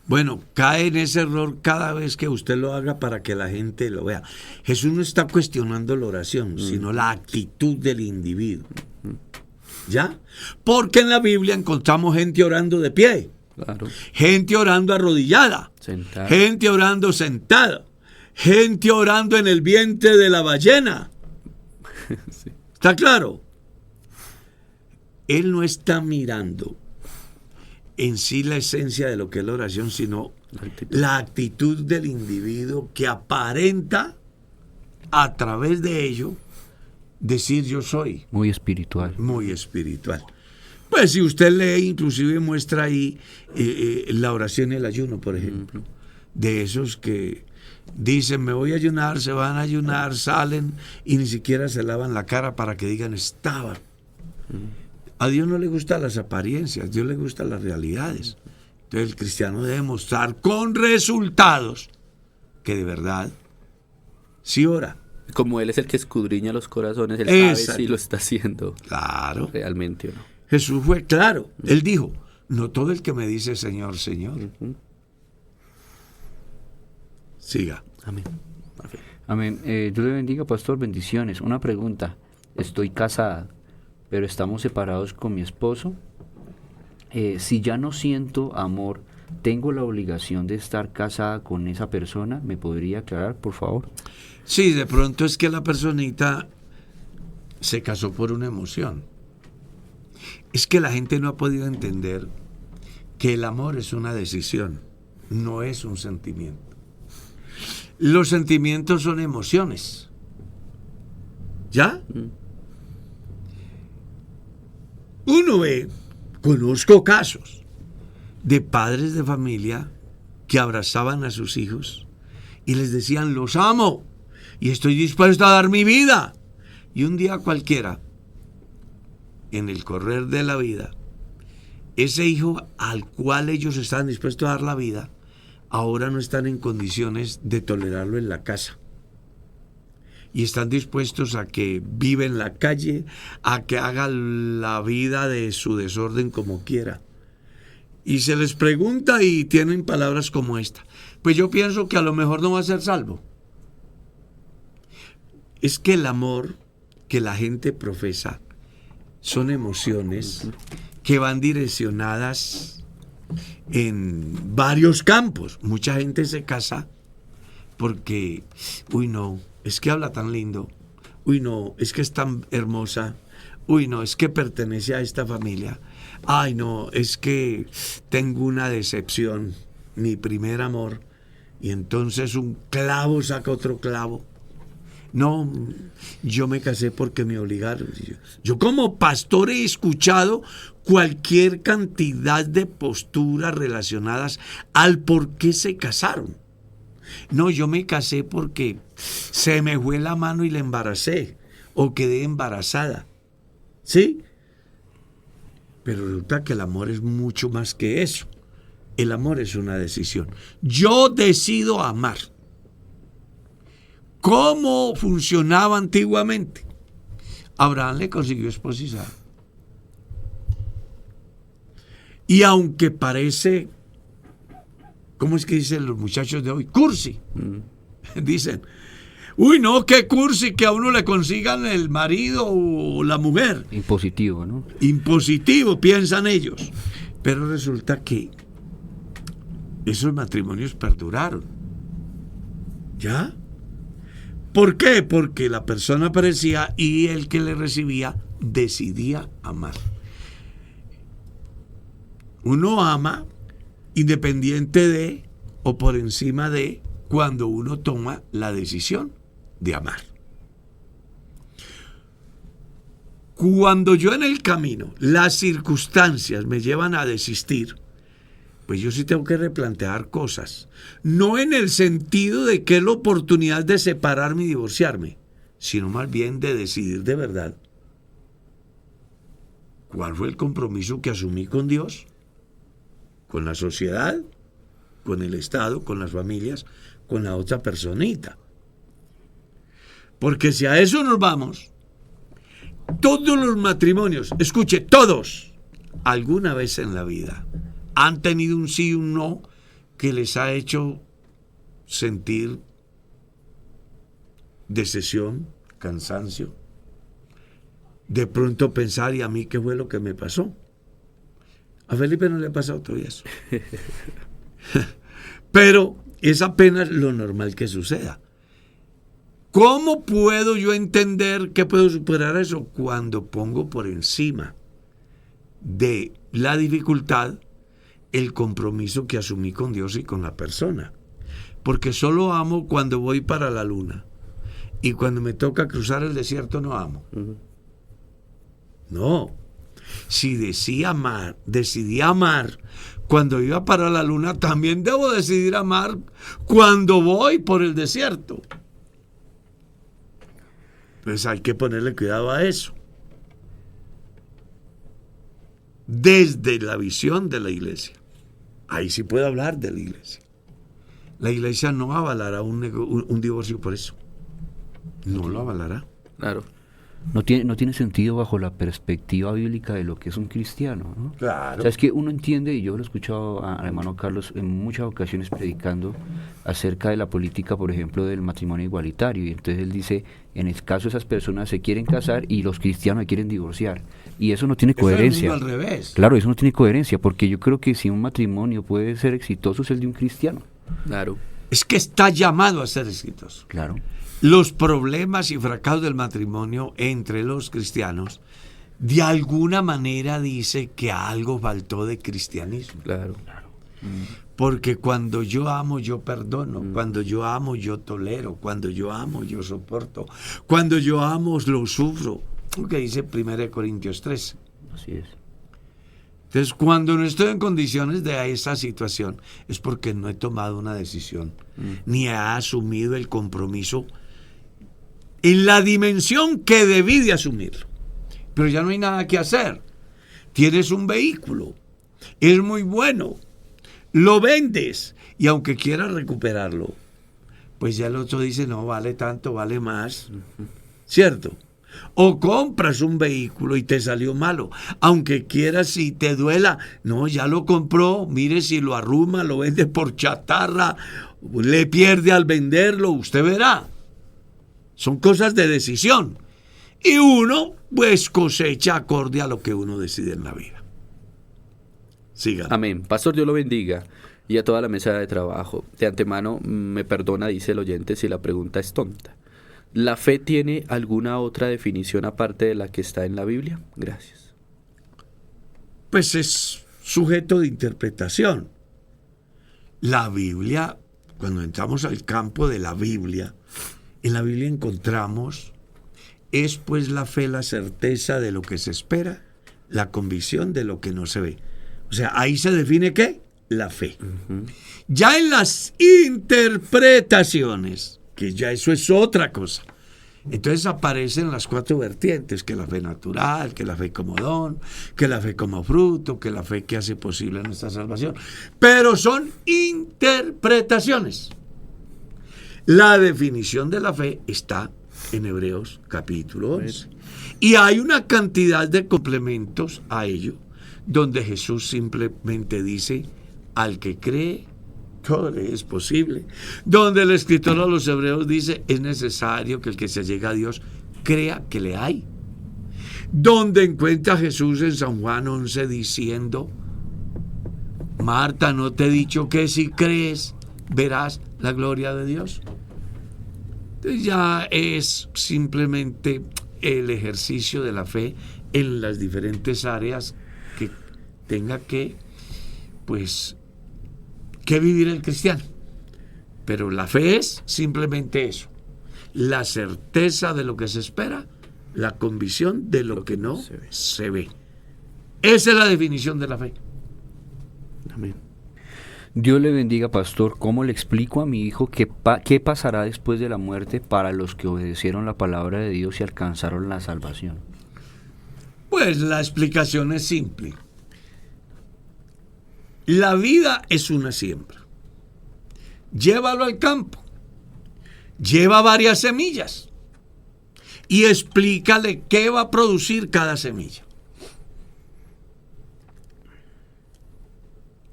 Bueno, cae en ese error cada vez que usted lo haga para que la gente lo vea. Jesús no está cuestionando la oración, sino la actitud del individuo. ¿Ya? Porque en la Biblia encontramos gente orando de pie. Claro. Gente orando arrodillada, Sentada. gente orando sentada, gente orando en el vientre de la ballena. Sí. ¿Está claro? Él no está mirando en sí la esencia de lo que es la oración, sino la actitud del individuo que aparenta a través de ello decir yo soy. Muy espiritual. Muy espiritual. Pues si usted lee, inclusive muestra ahí la oración y el ayuno, por ejemplo, de esos que dicen me voy a ayunar, se van a ayunar, salen y ni siquiera se lavan la cara para que digan estaba. A Dios no le gustan las apariencias, a Dios le gustan las realidades. Entonces el cristiano debe mostrar con resultados que de verdad sí ora. Como Él es el que escudriña los corazones, Él Exacto. sabe si lo está haciendo Claro. realmente o no. Jesús fue claro. Él dijo, no todo el que me dice Señor, Señor. Siga. Amén. Amén. Dios le bendiga, pastor. Bendiciones. Una pregunta. Estoy casada, pero estamos separados con mi esposo. Si ya no siento amor, ¿tengo la obligación de estar casada con esa persona? ¿Me podría aclarar, por favor? Sí, de pronto es que la personita se casó por una emoción. Es que la gente no ha podido entender que el amor es una decisión, no es un sentimiento. Los sentimientos son emociones. ¿Ya? Uno ve, conozco casos de padres de familia que abrazaban a sus hijos y les decían, los amo y estoy dispuesto a dar mi vida. Y un día cualquiera, en el correr de la vida, ese hijo al cual ellos estaban dispuestos a dar la vida, ahora no están en condiciones de tolerarlo en la casa. Y están dispuestos a que viva en la calle, a que haga la vida de su desorden como quiera. Y se les pregunta y tienen palabras como esta. Pues yo pienso que a lo mejor no va a ser salvo. Es que el amor que la gente profesa son emociones que van direccionadas en varios campos. Mucha gente se casa porque, uy no, es que habla tan lindo, uy no, es que es tan hermosa, uy no, es que pertenece a esta familia, ay no, es que tengo una decepción, mi primer amor, y entonces un clavo saca otro clavo. No, yo me casé porque me obligaron. Yo como pastor he escuchado cualquier cantidad de posturas relacionadas al por qué se casaron. No, yo me casé porque se me fue la mano y la embaracé, o quedé embarazada. ¿Sí? Pero resulta que el amor es mucho más que eso. El amor es una decisión. Yo decido amar. ¿Cómo funcionaba antiguamente? Abraham le consiguió esposa y Sara. Y aunque parece, ¿cómo es que dicen los muchachos de hoy? Cursi. Dicen, uy, no, qué cursi que a uno le consigan el marido o la mujer. Impositivo, ¿no? Impositivo, piensan ellos. Pero resulta que esos matrimonios perduraron. ¿Ya? ¿Por qué? Porque la persona aparecía y el que le recibía decidía amar. Uno ama independiente de o por encima de cuando uno toma la decisión de amar. Cuando yo en el camino, las circunstancias me llevan a desistir, pues yo sí tengo que replantear cosas. No en el sentido de que es la oportunidad de separarme y divorciarme, sino más bien de decidir de verdad cuál fue el compromiso que asumí con Dios, con la sociedad, con el Estado, con las familias, con la otra personita. Porque si a eso nos vamos, todos los matrimonios, escuche, todos, alguna vez en la vida, han tenido un sí y un no que les ha hecho sentir decepción, cansancio, de pronto pensar, ¿y a mí qué fue lo que me pasó? A Felipe no le ha pasado todavía eso. Pero es apenas lo normal que suceda. ¿Cómo puedo yo entender que puedo superar eso? Cuando pongo por encima de la dificultad el compromiso que asumí con Dios y con la persona. Porque solo amo cuando voy para la luna. Y cuando me toca cruzar el desierto no amo. No. Si decidí amar cuando iba para la luna, también debo decidir amar cuando voy por el desierto. Pues hay que ponerle cuidado a eso. Desde la visión de la iglesia. Ahí sí puedo hablar de la iglesia. La iglesia no avalará un divorcio por eso. No lo avalará. Claro. No tiene sentido bajo la perspectiva bíblica de lo que es un cristiano, ¿no? Claro. O sea, es que uno entiende, y yo lo he escuchado al hermano Carlos en muchas ocasiones predicando acerca de la política, por ejemplo, del matrimonio igualitario, y entonces él dice, en el caso esas personas se quieren casar y los cristianos se quieren divorciar, y eso no tiene coherencia. Eso es al revés. Claro, eso no tiene coherencia, porque yo creo que si un matrimonio puede ser exitoso es el de un cristiano. Claro. Es que está llamado a ser exitoso. Claro. Los problemas y fracasos del matrimonio entre los cristianos, de alguna manera dice que algo faltó de cristianismo. Claro. Porque cuando yo amo, yo perdono. Cuando yo amo, yo tolero. Cuando yo amo, yo soporto. Cuando yo amo, lo sufro. Lo que dice 1 Corintios 13. Así es. Entonces, cuando no estoy en condiciones de esa situación, es porque no he tomado una decisión, ni he asumido el compromiso en la dimensión que debí de asumirlo. Pero ya no hay nada que hacer. Tienes un vehículo, es muy bueno, lo vendes, y aunque quieras recuperarlo, pues ya el otro dice, no, vale tanto, vale más, ¿cierto? O compras un vehículo y te salió malo, aunque quieras y te duela, no, ya lo compró, mire si lo arruma, lo vende por chatarra, le pierde al venderlo, usted verá. Son cosas de decisión. Y uno, pues, cosecha acorde a lo que uno decide en la vida. Siga. Amén. Pastor, Dios lo bendiga. Y a toda la mesa de trabajo. De antemano, me perdona, dice el oyente, si la pregunta es tonta. ¿La fe tiene alguna otra definición aparte de la que está en la Biblia? Gracias. Pues es sujeto de interpretación. La Biblia cuando entramos al campo de la Biblia, en la Biblia encontramos, es pues la fe la certeza de lo que se espera, la convicción de lo que no se ve. O sea, ahí se define ¿qué? La fe. Ya en las interpretaciones, que ya eso es otra cosa, entonces aparecen las 4 vertientes, que la fe natural, que la fe como don, que la fe como fruto, que la fe que hace posible nuestra salvación. Pero son interpretaciones. La definición de la fe está en Hebreos capítulo 11. Y hay una cantidad de complementos a ello, donde Jesús simplemente dice, al que cree, todo le es posible. Donde el escritor a los Hebreos dice, es necesario que el que se llega a Dios crea que le hay. Donde encuentra Jesús en San Juan 11 diciendo, Marta, ¿no te he dicho que si crees verás la gloria de Dios? Entonces ya es simplemente el ejercicio de la fe en las diferentes áreas que tenga que, pues, que vivir el cristiano. Pero la fe es simplemente eso, la certeza de lo que se espera, la convicción de lo que no se ve. Esa es la definición de la fe. Amén. Dios le bendiga, pastor. ¿Cómo le explico a mi hijo qué pasará después de la muerte para los que obedecieron la palabra de Dios y alcanzaron la salvación? Pues la explicación es simple. La vida es una siembra. Llévalo al campo. Lleva varias semillas. Y explícale qué va a producir cada semilla.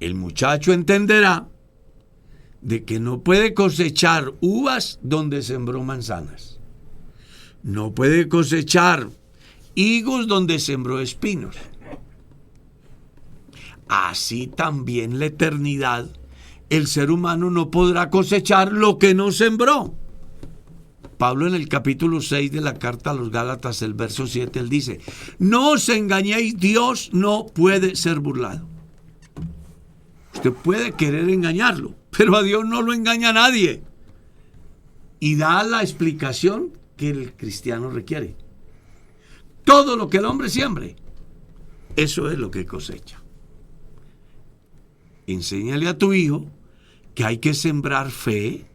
El muchacho entenderá de que no puede cosechar uvas donde sembró manzanas. No puede cosechar higos donde sembró espinos. Así también la eternidad, el ser humano no podrá cosechar lo que no sembró. Pablo en el capítulo 6 de la carta a los Gálatas, el verso 7, él dice, no os engañéis, Dios no puede ser burlado. Usted puede querer engañarlo, pero a Dios no lo engaña nadie. Y da la explicación que el cristiano requiere. Todo lo que el hombre siembre, eso es lo que cosecha. Enséñale a tu hijo que hay que sembrar fe,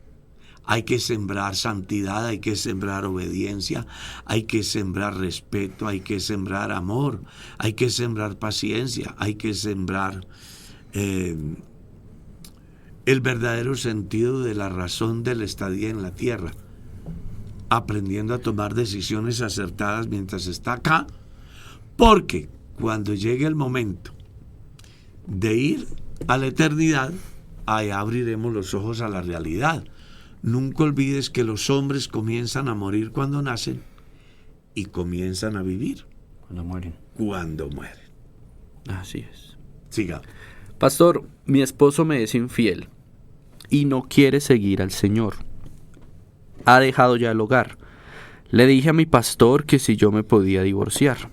hay que sembrar santidad, hay que sembrar obediencia, hay que sembrar respeto, hay que sembrar amor, hay que sembrar paciencia, hay que sembrar el verdadero sentido de la razón de la estadía en la tierra, aprendiendo a tomar decisiones acertadas mientras está acá, porque cuando llegue el momento de ir a la eternidad, ahí abriremos los ojos a la realidad. Nunca olvides que los hombres comienzan a morir cuando nacen y comienzan a vivir Cuando mueren. cuando mueren. Así es. Siga. Pastor, mi esposo me es infiel y no quiere seguir al Señor. Ha dejado ya el hogar. Le dije a mi pastor que si yo me podía divorciar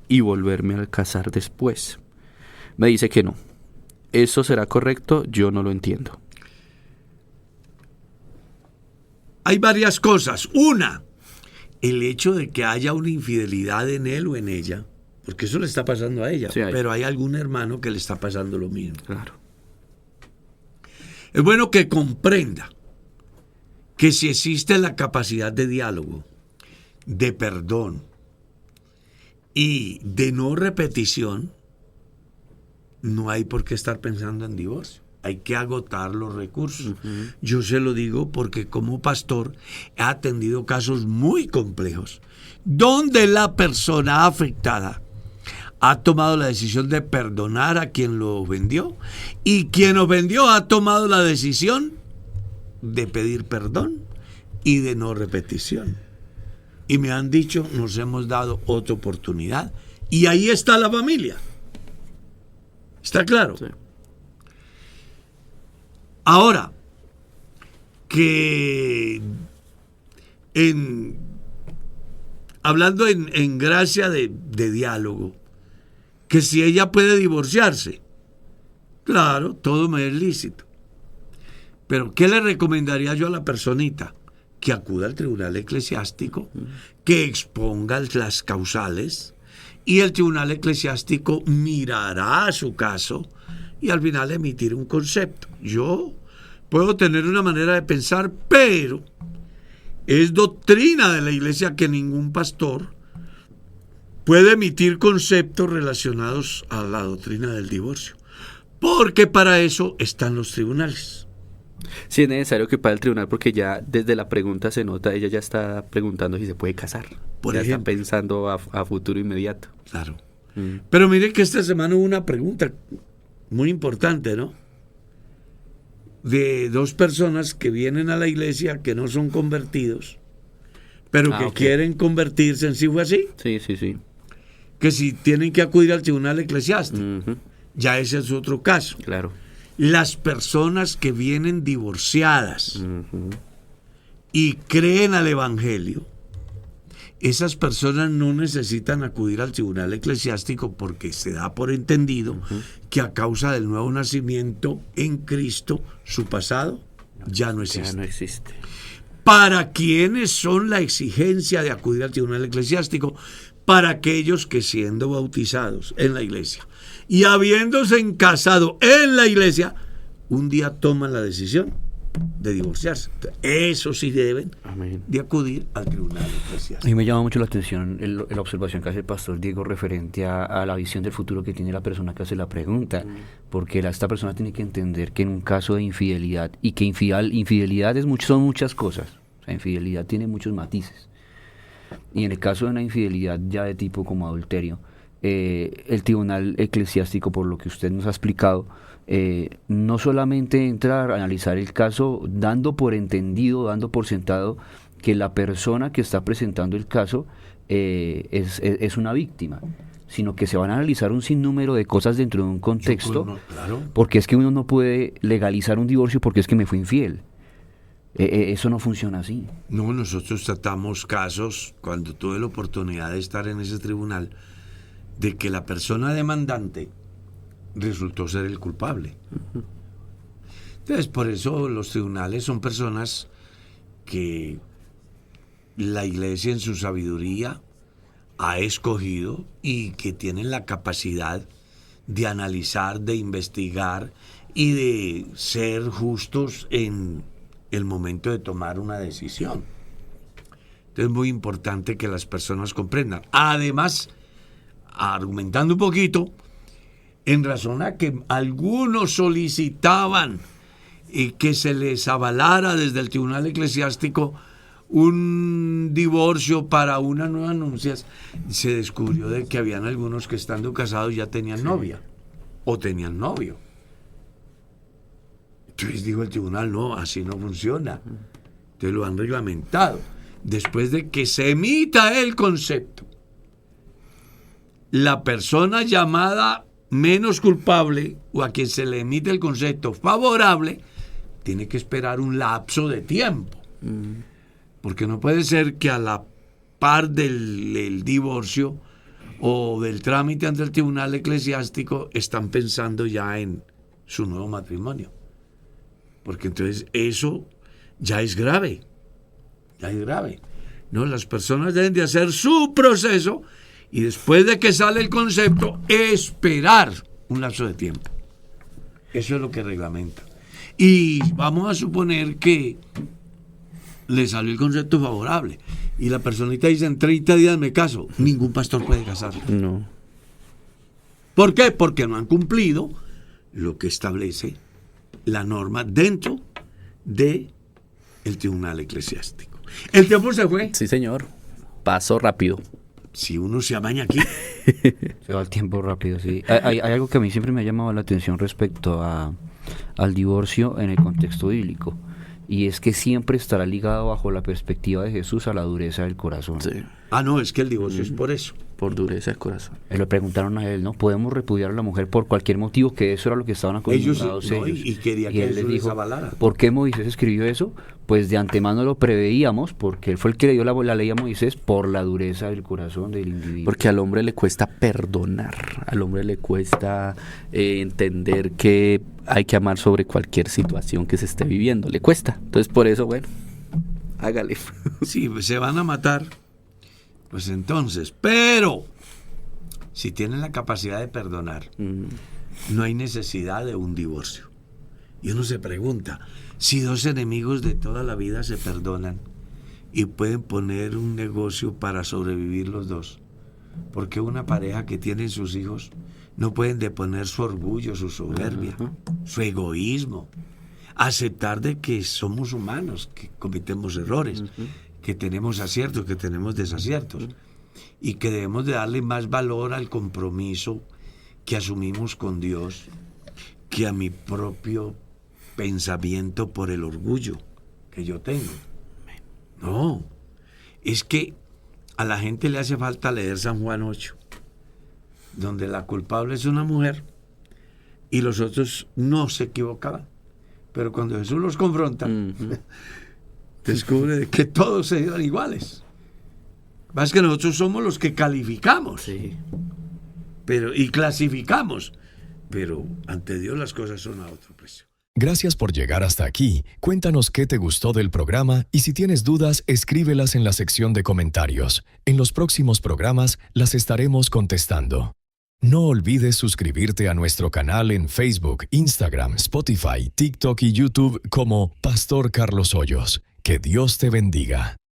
y volverme a casar después. Me dice que no. ¿Eso será correcto? Yo no lo entiendo. Hay varias cosas. Una, el hecho de que haya una infidelidad en él o en ella, porque eso le está pasando a ella, Sí, pero hay algún hermano que le está pasando lo mismo. Claro. Es bueno que comprenda que si existe la capacidad de diálogo, de perdón y de no repetición, no hay por qué estar pensando en divorcio. Hay que agotar los recursos. Yo se lo digo porque como pastor he atendido casos muy complejos donde la persona afectada ha tomado la decisión de perdonar a quien lo ofendió y quien ofendió ha tomado la decisión de pedir perdón y de no repetición. Y me han dicho, nos hemos dado otra oportunidad. Y ahí está la familia. ¿Está claro? Sí. Ahora, que hablando en gracia de diálogo, que si ella puede divorciarse, claro, todo me es lícito. Pero ¿qué le recomendaría yo a la personita? Que acuda al tribunal eclesiástico, que exponga las causales, y el tribunal eclesiástico mirará su caso y al final emitir un concepto. Yo puedo tener una manera de pensar, pero es doctrina de la iglesia que ningún pastor puede emitir conceptos relacionados a la doctrina del divorcio, porque para eso están los tribunales. Sí, es necesario que para el tribunal, porque ya desde la pregunta se nota, ella ya está preguntando si se puede casar. Por ya ejemplo. está pensando a futuro inmediato. Claro. Pero mire que esta semana hubo una pregunta muy importante, ¿no? De dos personas que vienen a la iglesia que no son convertidos, pero que ok. quieren convertirse. ¿En sí fue así? Sí, sí, sí. Que si tienen que acudir al tribunal eclesiástico. Ujú, Ya ese es otro caso. claro. Las personas que vienen divorciadas Ujú. y creen al evangelio, esas personas no necesitan acudir al tribunal eclesiástico porque se da por entendido que a causa del nuevo nacimiento en Cristo, su pasado ya no Ya existe. no existe. ¿Para quiénes son la exigencia de acudir al tribunal eclesiástico? Para aquellos que siendo bautizados en la iglesia y habiéndose casado en la iglesia, un día toman la decisión de divorciarse. Eso sí deben Amén. de acudir al tribunal A eclesiástico. mí me llama mucho la atención la observación que hace el pastor Diego referente a la visión del futuro que tiene la persona que hace la pregunta, porque esta persona tiene que entender que en un caso de infidelidad, y que infidelidad son muchas cosas, o sea, infidelidad tiene muchos matices, y en el caso de una infidelidad ya de tipo como adulterio, el tribunal eclesiástico, por lo que usted nos ha explicado, no solamente entra a analizar el caso dando por entendido, dando por sentado que la persona que está presentando el caso es una víctima, sino que se van a analizar un sinnúmero de cosas dentro de un contexto, Claro. porque es que uno no puede legalizar un divorcio porque es que me fue infiel. Eso no funciona así. No, nosotros tratamos casos, cuando tuve la oportunidad de estar en ese tribunal, de que la persona demandante resultó ser el culpable. Entonces, por eso los tribunales son personas que la iglesia en su sabiduría ha escogido y que tienen la capacidad de analizar, de investigar y de ser justos en el momento de tomar una decisión. Entonces es muy importante que las personas comprendan. Además, argumentando un poquito, en razón a que algunos solicitaban que se les avalara desde el tribunal eclesiástico un divorcio para una nueva nupcias, se descubrió de que habían algunos que estando casados ya tenían novia o tenían novio. Entonces dijo el tribunal, no, así no funciona. Entonces lo han reglamentado. Después de que se emita el concepto, la persona llamada menos culpable o a quien se le emite el concepto favorable tiene que esperar un lapso de tiempo. Porque no puede ser que a la par del divorcio o del trámite ante el tribunal eclesiástico están pensando ya en su nuevo matrimonio. Porque entonces eso ya es grave. Ya es grave. No, las personas deben de hacer su proceso y después de que sale el concepto, esperar un lapso de tiempo. Eso es lo que reglamenta. Y vamos a suponer que le salió el concepto favorable y la personita dice en 30 días me caso. Ningún pastor puede casarlo. No. ¿Por qué? Porque no han cumplido lo que establece la norma dentro de el tribunal eclesiástico. El tiempo se fue. Sí, señor. Pasó rápido. Si uno se amaña aquí. Se va el tiempo rápido, sí. Hay algo que a mí siempre me ha llamado la atención respecto al divorcio en el contexto bíblico, y es que siempre estará ligado bajo la perspectiva de Jesús a la dureza del corazón. Sí. Ah, no, es que el divorcio es por eso. Por dureza de corazón. Le preguntaron a él, ¿no? ¿Podemos repudiar a la mujer por cualquier motivo? Que eso era lo que estaban acostumbrados Ellos, no, ellos. y quería que él eso les les dijo, avalara. ¿por qué Moisés escribió eso? Pues de antemano lo preveíamos, porque él fue el que le dio la ley a Moisés por la dureza del corazón del individuo. Porque al hombre le cuesta perdonar, al hombre le cuesta entender que hay que amar sobre cualquier situación que se esté viviendo. Le cuesta. Entonces, por eso, bueno, hágale. Sí, se van a matar. Pues entonces, pero si tienen la capacidad de perdonar, no hay necesidad de un divorcio. Y uno se pregunta, si dos enemigos de toda la vida se perdonan y pueden poner un negocio para sobrevivir los dos, ¿por qué una pareja que tiene sus hijos no pueden deponer su orgullo, su soberbia, su egoísmo, aceptar de que somos humanos, que cometemos errores, que tenemos aciertos, que tenemos desaciertos, y que debemos de darle más valor al compromiso que asumimos con Dios que a mi propio pensamiento por el orgullo que yo tengo? No, es que a la gente le hace falta leer San Juan 8, donde la culpable es una mujer y los otros no se equivocaban. Pero cuando Jesús los confronta, descubre que todos eran iguales. Más que nosotros somos los que calificamos, Sí. y clasificamos, pero ante Dios las cosas son a otro precio. Gracias por llegar hasta aquí. Cuéntanos qué te gustó del programa y si tienes dudas, escríbelas en la sección de comentarios. En los próximos programas las estaremos contestando. No olvides suscribirte a nuestro canal en Facebook, Instagram, Spotify, TikTok y YouTube como Pastor Carlos Hoyos. Que Dios te bendiga.